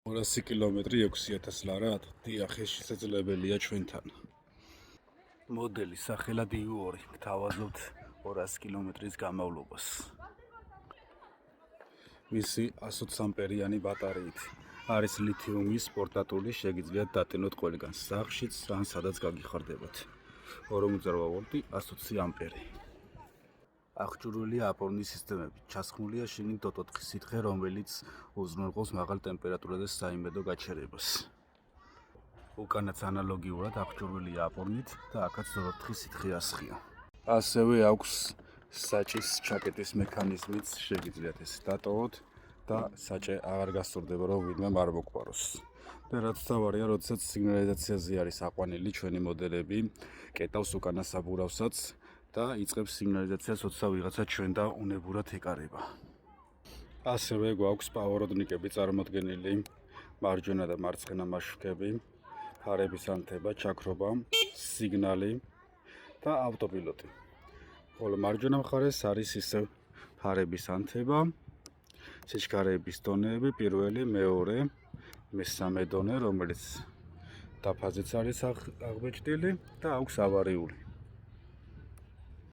200 კილომეტრი 6000 ლარა დიახ, ეს შესაძლებელია ჩვენთან. მოდელი სახელად იუორი, გთავაზობთ 200 კილომეტრის განმავლობას. მისი 120 ამპერიანი ბატარეით არის ლითიუმის პორტატული, შეგიძლიათ დატენოთ ყველგან, სახლშიც, ან სადაც გაგიხარდებათ. 40 ვოლტი, 120 ამპერი. აღჭურვილია აპორნის სისტემები, ჩასხმულია შიგნით დოტოთხის სითხე, რომელიც უზრუნველყოფს მაღალ ტემპერატურაზე საიმედო გაჩერებას. უკანაც ანალოგიურად აღჭურვილია აპორნით და აქაც დოტოთხის სითხე ასხია. ასევე აქვს საჭის ჩაკეტის მექანიზმიც, შეგიძლიათ ეს დატოვოთ და საჭე აღარ გასწორდება, რომ ვინმე არ მოგვაროს. და რაც თავარია, როდესაც სიგნალიზაციაზე არის აყვანილი ჩვენი მოდელები, კეტავს უკანა საბურავსაც და იწყებს სიგნალიზაციას, როცა ვიღაცა ჩვენ და უნებურად ეკარება. ასევე გვაქვს პავაროდნიკები წარმოდგენილი, მარჯვენა და მარცხენა მაშუქები, ფარების ანთება, ჩაქრობა, სიგნალი და ავტოპილოტი. ხოლო მარჯვენა მხარეს არის ისევ ფარების ანთება, სიჩქარეების დონეები, პირველი, მეორე, მესამე დონე, რომელიც დაფაზიც არის აღბეჭდილი და აქვს ავარიული.